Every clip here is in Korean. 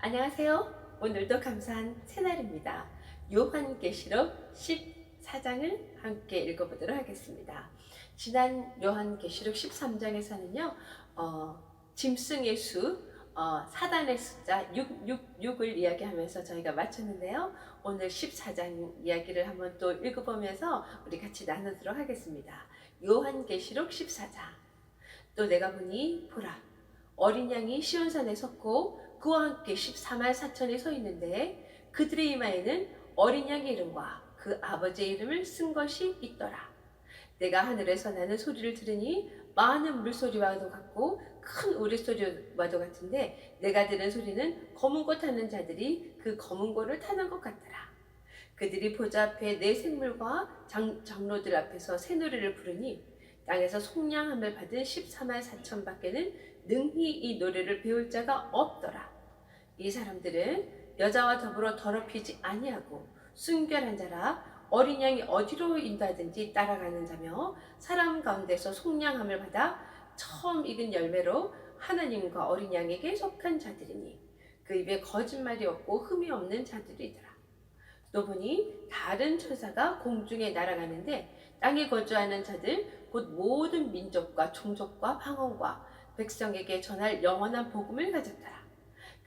안녕하세요. 오늘도 감사한 새날입니다. 요한계시록 14장을 함께 읽어보도록 하겠습니다. 지난 요한계시록 13장에서는요, 짐승의 수, 사단의 숫자 666을 이야기하면서 저희가 마쳤는데요. 오늘 14장 이야기를 한번 또 읽어보면서 우리 같이 나누도록 하겠습니다. 요한계시록 14장. 또 내가 보니 보라, 어린 양이 시온산에 섰고 그와 함께 14만 4천이 서 있는데 그들의 이마에는 어린 양의 이름과 그 아버지의 이름을 쓴 것이 있더라. 내가 하늘에서 나는 소리를 들으니 많은 물소리와도 같고 큰 우레소리와도 같은데 내가 들은 소리는 검은 고 타는 자들이 그 검은 고를 타는 것 같더라. 그들이 보좌 앞에 네 생물과 장로들 앞에서 새노래를 부르니 땅에서 속량함을 받은 14만 4천 밖에는 능히 이 노래를 배울 자가 없더라. 이 사람들은 여자와 더불어 더럽히지 아니하고 순결한 자라 어린 양이 어디로 인도하든지 따라가는 자며 사람 가운데서 속량함을 받아 처음 익은 열매로 하나님과 어린 양에게 속한 자들이니 그 입에 거짓말이 없고 흠이 없는 자들이더라. 또 보니 다른 천사가 공중에 날아가는데 땅에 거주하는 자들 곧 모든 민족과 종족과 방언과 백성에게 전할 영원한 복음을 가졌더라.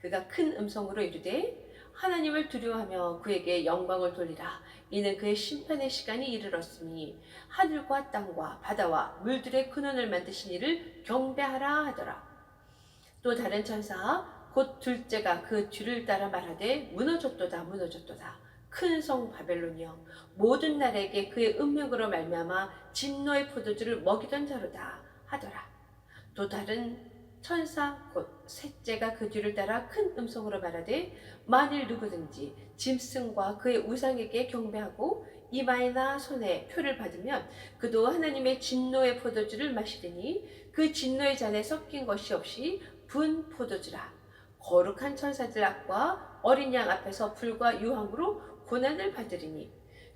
그가 큰 음성으로 이르되 하나님을 두려워하며 그에게 영광을 돌리라. 이는 그의 심판의 시간이 이르렀으니 하늘과 땅과 바다와 물들의 근원을 만드신 이를 경배하라 하더라. 또 다른 천사 곧 둘째가 그 뒤를 따라 말하되 무너졌도다 무너졌도다. 큰 성 바벨론이여 모든 나라에게 그의 음력으로 말미암아 진노의 포도주를 먹이던 자로다 하더라. 또 다른 천사 곧 셋째가 그 뒤를 따라 큰 음성으로 말하되 만일 누구든지 짐승과 그의 우상에게 경배하고 이마에나 손에 표를 받으면 그도 하나님의 진노의 포도주를 마시리니 그 진노의 잔에 섞인 것이 없이 분 포도주라. 거룩한 천사들 앞과 어린 양 앞에서 불과 유황으로 고난을 받으리니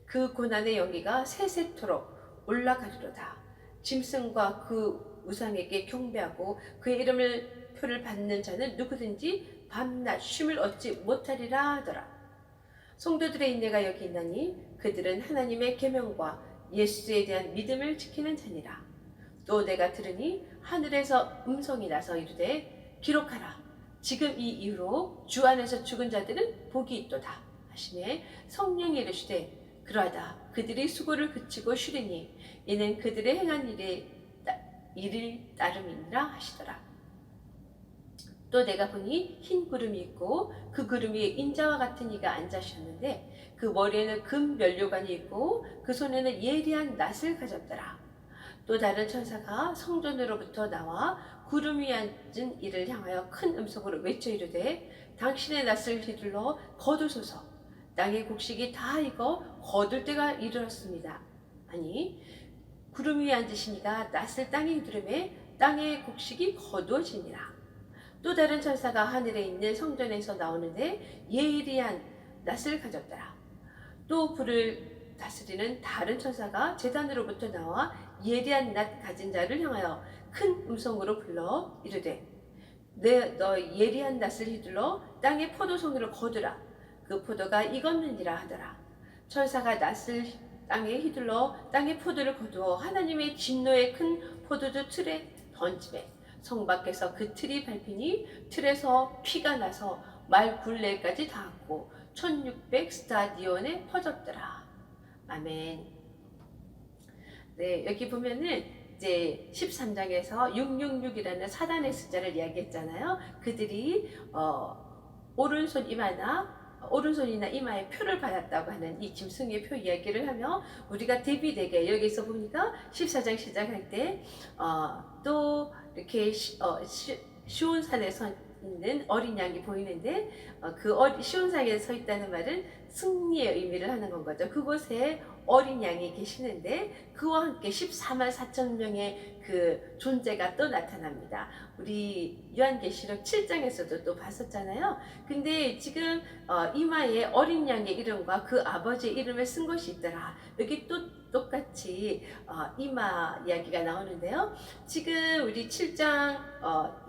그 고난의 연기가 세세토록 올라가리로다. 짐승과 그 우상에게 경배하고 그의 이름을 표를 받는 자는 누구든지 밤낮 쉼을 얻지 못하리라 하더라. 성도들의 인내가 여기 있나니 그들은 하나님의 계명과 예수에 대한 믿음을 지키는 자니라. 또 내가 들으니 하늘에서 음성이 나서 이르되 기록하라. 지금 이 이후로 주 안에서 죽은 자들은 복이 있도다 하시매 성령이 이르시되 그러하다. 그들이 수고를 그치고 쉬리니 이는 그들의 행한 일을 따름이니라 하시더라. 또 내가 보니 흰 구름이 있고 그 구름 위에 인자와 같은 이가 앉으셨는데 그 머리에는 금 면류관이 있고 그 손에는 예리한 낫을 가졌더라. 또 다른 천사가 성전으로부터 나와 구름 위에 앉은 이를 향하여 큰 음성으로 외쳐 이르되 당신의 낫을 휘둘러 거두소서. 땅의 곡식이 다 익어 거둘 때가 이르렀습니다. 아니 구름 위에 앉으신 이가 낫을 땅에 휘두르매 땅의 곡식이 거두어지니라. 또 다른 천사가 하늘에 있는 성전에서 나오는데 예리한 낫을 가졌더라. 또 불을 다스리는 다른 천사가 제단으로부터 나와 예리한 낫 가진 자를 향하여 큰 음성으로 불러 이르되 너 예리한 낫을 휘둘러 땅의 포도송이를 거두라. 그 포도가 익었느니라 하더라. 천사가 낫을 땅에 휘둘러 땅의 포도를 거두어 하나님의 진노의 큰 포도주 틀에 던지매 성 밖에서 그 틀이 밟히니 틀에서 피가 나서 말 굴레까지 닿았고 1600 스타디온에 퍼졌더라. 아멘. 네, 여기 보면은 이제 13장에서 666이라는 사단의 숫자를 이야기했잖아요. 그들이 오른손이나 이마에 표를 받았다고 하는 이 짐승의 표 이야기를 하며 우리가 데뷔되게 여기서 보니까 14장 시작할 때 또 이렇게 시온산에 서 있는 어린 양이 보이는데 시온산에 서 있다는 말은 승리의 의미를 하는 건 거죠. 그곳에 어린 양이 계시는데 그와 함께 14만 4천 명의 그 존재가 또 나타납니다. 우리 요한계시록 7장에서도 또 봤었잖아요. 근데 지금 이마에 어린 양의 이름과 그 아버지의 이름을 쓴 것이 있더라. 여기 또 똑같이 이마 이야기가 나오는데요. 지금 우리 7장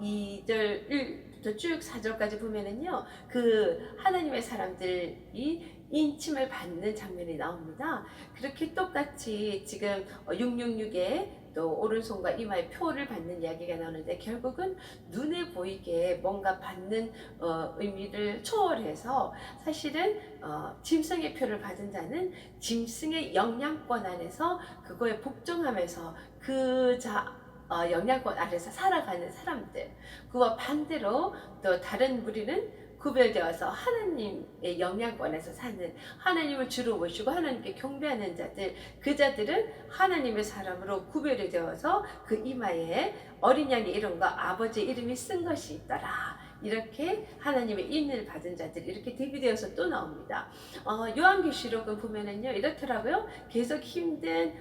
2절 1절부터 쭉 4절까지 보면은요, 그 하나님의 사람들이 인침을 받는 장면이 나옵니다. 그렇게 똑같이 지금 666에 또 오른손과 이마에 표를 받는 이야기가 나오는데, 결국은 눈에 보이게 뭔가 받는 의미를 초월해서 사실은 짐승의 표를 받은 자는 짐승의 영향권 안에서 그거에 복종하면서 영향권 아래서 살아가는 사람들, 그와 반대로 또 다른 무리는 구별되어서 하나님의 영향권에서 사는, 하나님을 주로 모시고 하나님께 경배하는 자들, 그 자들은 하나님의 사람으로 구별이 되어서 그 이마에 어린 양의 이름과 아버지의 이름이 쓴 것이 있더라. 이렇게 하나님의 인을 받은 자들이 이렇게 대비되어서 또 나옵니다. 요한계시록은 보면은요, 이렇더라고요. 계속 힘든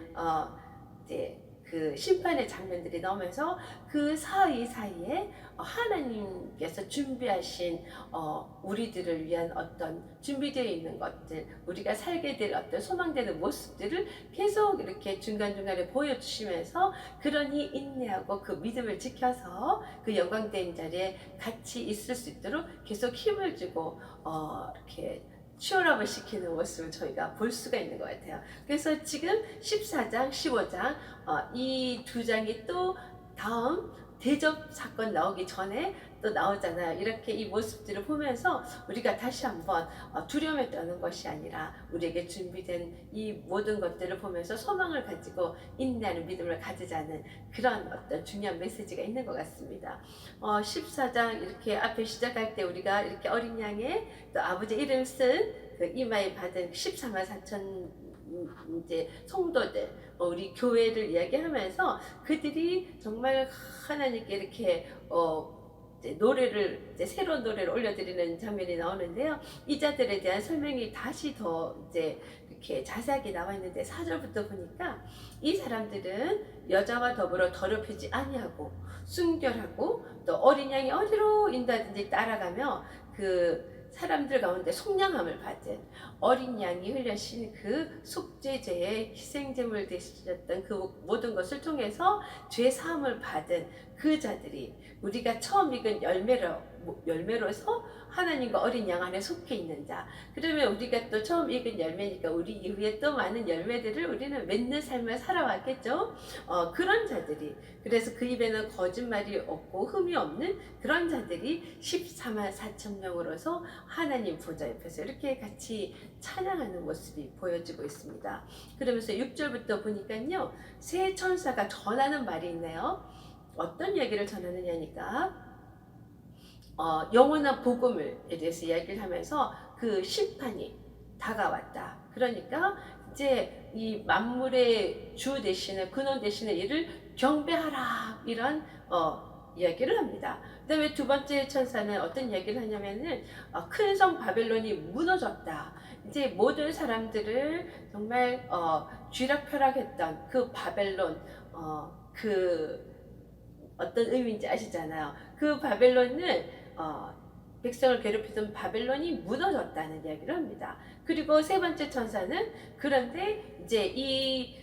이제 그 심판의 장면들이 나오면서 그 사이에 하나님께서 준비하신 우리들을 위한 어떤 준비되어 있는 것들, 우리가 살게 될 어떤 소망되는 모습들을 계속 이렇게 중간중간에 보여주시면서, 그러니 인내하고 그 믿음을 지켜서 그 영광된 자리에 같이 있을 수 있도록 계속 힘을 주고 이렇게 치열함을 시키는 모습을 저희가 볼 수가 있는 것 같아요. 그래서 지금 14장, 15장 이 두 장이 또 다음 대접 사건 나오기 전에 또 나오잖아요. 이렇게 이 모습들을 보면서 우리가 다시 한번 두려움에 떠는 것이 아니라 우리에게 준비된 이 모든 것들을 보면서 소망을 가지고 인내하는 믿음을 가지자는 그런 어떤 중요한 메시지가 있는 것 같습니다. 14장 이렇게 앞에 시작할 때 우리가 이렇게 어린 양의 또 아버지 이름 쓴 그 이마에 받은 14만 4천 이제 성도들, 우리 교회를 이야기하면서 그들이 정말 하나님께 이렇게 노래를 이제 새로운 노래를 올려드리는 장면이 나오는데요. 이 자들에 대한 설명이 다시 더 이제 이렇게 자세하게 나와 있는데, 4절부터 보니까 이 사람들은 여자와 더불어 더럽히지 아니하고 순결하고 또 어린 양이 어디로 인다든지 따라가며 그 사람들 가운데 속량함을 받은, 어린 양이 흘려신 그 속죄제의 희생제물 되셨던 그 모든 것을 통해서 죄 사함을 받은 그 자들이, 우리가 처음 익은 열매로서 하나님과 어린 양 안에 속해 있는 자, 그러면 우리가 또 처음 익은 열매니까 우리 이후에 또 많은 열매들을 우리는 맺는 삶을 살아왔겠죠. 그런 자들이, 그래서 그 입에는 거짓말이 없고 흠이 없는 그런 자들이 14만 4천 명으로서 하나님 보좌 옆에서 이렇게 같이 찬양하는 모습이 보여지고 있습니다. 그러면서 6절부터 보니까요, 새 천사가 전하는 말이 있네요. 어떤 얘기를 전하느냐니까, 영원한 복음에 대해서 이야기를 하면서 그 심판이 다가왔다. 그러니까 이제 이 만물의 주 되시는, 근원 되시는 이를 경배하라, 이런 이야기를 합니다. 그 다음에 두 번째 천사는 어떤 이야기를 하냐면은 큰 성 바벨론이 무너졌다. 이제 모든 사람들을 정말 쥐락펴락했던 그 바벨론, 그 어떤 의미인지 아시잖아요. 그 바벨론은 백성을 괴롭히던 바벨론이 무너졌다는 이야기를 합니다. 그리고 세 번째 천사는, 그런데 이제 이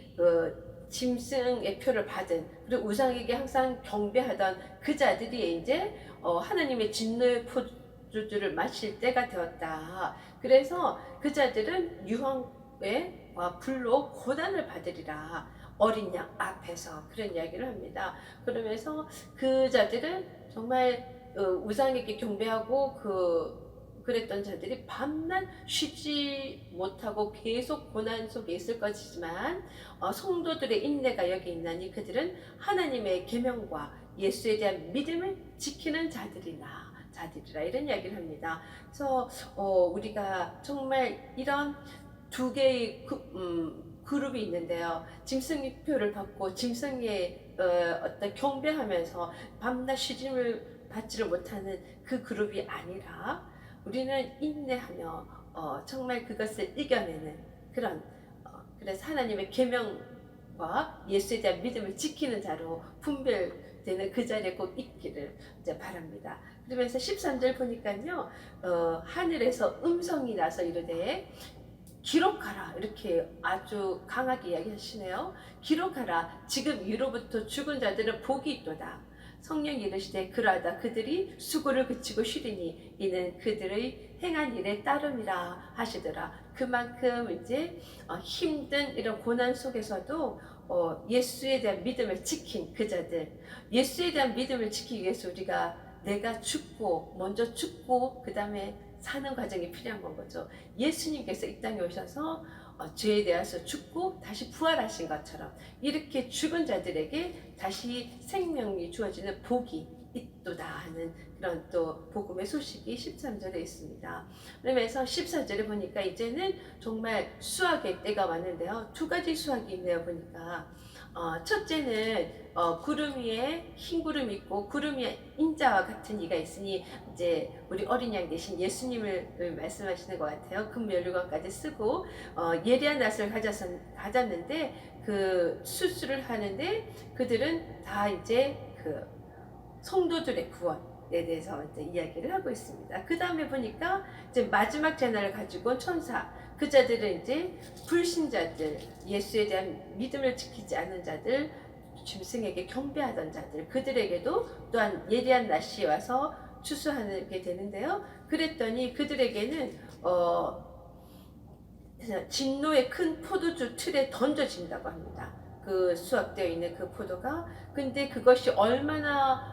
짐승의 표를 받은, 그리고 우상에게 항상 경배하던 그 자들이 이제 하나님의 진노의 포도주를 마실 때가 되었다. 그래서 그 자들은 유황의 불로 고난을 받으리라. 어린 양 앞에서 그런 이야기를 합니다. 그러면서 그 자들은 정말 우상에게 경배하고 그랬던 자들이 밤낮 쉬지 못하고 계속 고난 속에 있을 것이지만, 성도들의 인내가 여기 있나니 그들은 하나님의 계명과 예수에 대한 믿음을 지키는 자들이라 이런 이야기를 합니다. 그래서 우리가 정말 이런 두 개의 그룹이 있는데요. 짐승의 표를 받고 짐승의 어떤 경배하면서 밤낮 쉬짐을 받지를 못하는 그 그룹이 아니라, 우리는 인내하며 정말 그것을 이겨내는 그런, 그래서 하나님의 계명과 예수에 대한 믿음을 지키는 자로 분별되는 그 자리에 꼭 있기를 이제 바랍니다. 그러면서 13절 보니까요, 하늘에서 음성이 나서 이르되 기록하라, 이렇게 아주 강하게 이야기하시네요. 기록하라, 지금 이로부터 죽은 자들은 복이 있도다. 성령이 이르시되 그러하다 그들이 수고를 그치고 쉬리니 이는 그들의 행한 일에 따름이라 하시더라. 그만큼 이제 힘든 이런 고난 속에서도 예수에 대한 믿음을 지킨 그 자들, 예수에 대한 믿음을 지키기 위해서 우리가 내가 죽고 먼저 죽고 그 다음에 사는 과정이 필요한 건 거죠. 예수님께서 이 땅에 오셔서 죄에 대해서 죽고 다시 부활하신 것처럼 이렇게 죽은 자들에게 다시 생명이 주어지는 복이 있도다 하는 그런 또 복음의 소식이 13절에 있습니다. 그러면서 14절에 보니까 이제는 정말 수확의 때가 왔는데요. 두 가지 수확이 있네요. 보니까 첫째는 구름 위에 흰 구름이 있고 구름 위에 인자와 같은 이가 있으니 이제 우리 어린 양 대신 예수님을 말씀하시는 것 같아요. 금면류관까지 쓰고 예리한 낯을 가졌는데 그 수술을 하는데 그들은 다 이제 그 성도들의 구원에 대해서 이제 이야기를 하고 있습니다. 그 다음에 보니까 이제 마지막 재난을 가지고 온 천사, 그 자들은 이제 불신자들, 예수에 대한 믿음을 지키지 않는 자들, 짐승에게 경배하던 자들, 그들에게도 또한 예리한 낯이 와서 추수하게 되는데요. 그랬더니 그들에게는 진노의 큰 포도주 틀에 던져진다고 합니다. 그 수확되어 있는 그 포도가. 근데 그것이 얼마나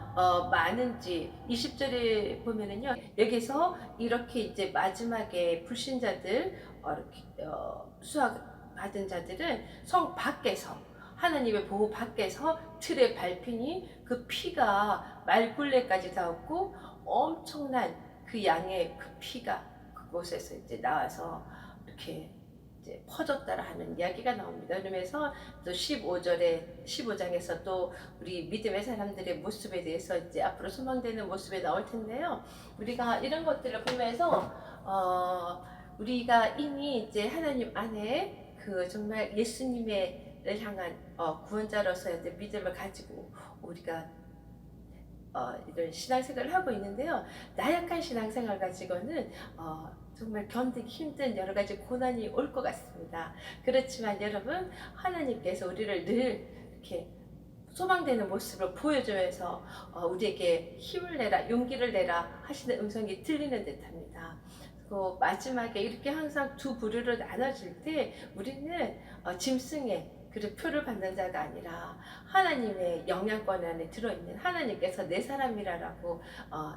많은지 20절에 보면은요, 여기서 이렇게 이제 마지막에 불신자들 이렇게 수확 받은 자들은 성 밖에서 하나님의 보호 밖에서 틀에 밟히니 그 피가 말굴레까지 닿았고 엄청난 그 양의 그 피가 그곳에서 이제 나와서 이렇게 이제 퍼졌다라 하는 이야기가 나옵니다. 그러면서 또 15장에서 또 우리 믿음의 사람들의 모습에 대해서 이제 앞으로 소망되는 모습에 나올 텐데요. 우리가 이런 것들을 보면서 우리가 이미 이제 하나님 안에 그 정말 예수님을 향한 구원자로서의 믿음을 가지고 우리가 이런 신앙생활을 하고 있는데요. 나약한 신앙생활 가지고는 정말 견디기 힘든 여러 가지 고난이 올 것 같습니다. 그렇지만 여러분, 하나님께서 우리를 늘 이렇게 소망되는 모습을 보여주면서 우리에게 힘을 내라, 용기를 내라 하시는 음성이 들리는 듯합니다. 그 마지막에 이렇게 항상 두 부류로 나눠질 때 우리는 짐승의 그 표를 받는 자가 아니라 하나님의 영향권 안에 들어있는 하나님께서 내 사람이라고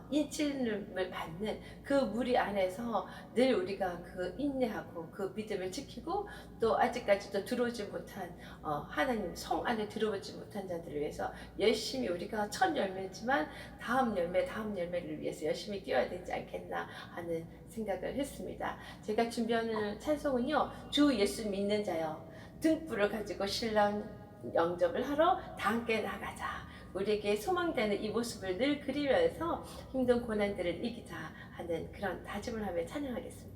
인침을 받는 그 무리 안에서 늘 우리가 그 인내하고 그 믿음을 지키고 또 아직까지도 들어오지 못한 하나님 성 안에 들어오지 못한 자들을 위해서 열심히 우리가 첫 열매지만 다음 열매를 위해서 열심히 뛰어야 되지 않겠나 하는 생각을 했습니다. 제가 준비하는 찬송은요, 주 예수 믿는 자여 등불을 가지고 신랑 영접을 하러 다 함께 나가자. 우리에게 소망되는 이 모습을 늘 그리면서 힘든 고난들을 이기자 하는 그런 다짐을 하며 찬양하겠습니다.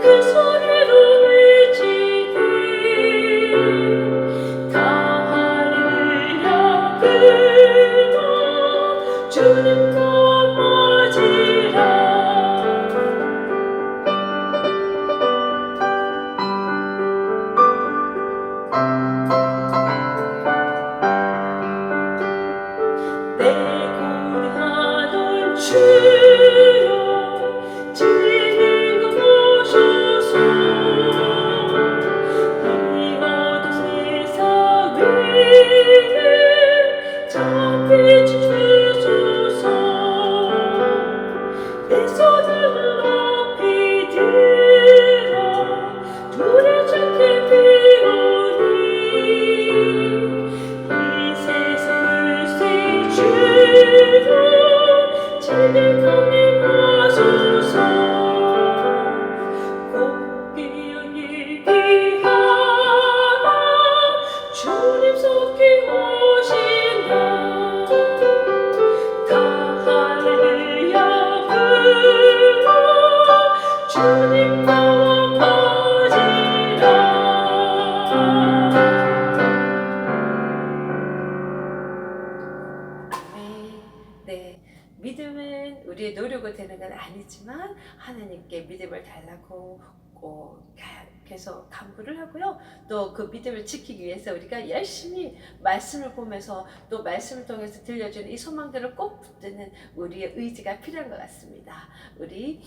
그 소리로 외치 주님 떠나지라. 내 고대하던 주여 진리가 오셔서 이 어두운 세상 위에 빛을 주소서. 내 손을 높이 들어 두렵지 비오니 이 세상 불새 주여 진리 강림하소서. 꽃기어 일기하라 주님 속히 오신다. 다 할렐루야 불러 주님 나와 퍼지라. 네, 믿음은 우리의 노력으로 되는 건 아니지만 하나님께 믿음을 달라고 계속 간구를 하고요. 또 그 믿음을 지키기 위해서 우리가 열심히 말씀을 보면서 또 말씀을 통해서 들려주는 이 소망들을 꼭 붙드는 우리의 의지가 필요한 것 같습니다. 우리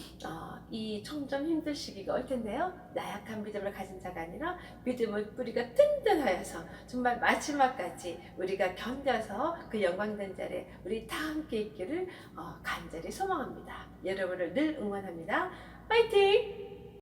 이 점점 힘든 시기가 올 텐데요. 나약한 믿음을 가진 자가 아니라 믿음의 뿌리가 든든하여서 정말 마지막까지 우리가 견뎌서 그 영광된 자리에 우리 다 함께 있기를 간절히 소망합니다. 여러분을 늘 응원합니다. 파이팅!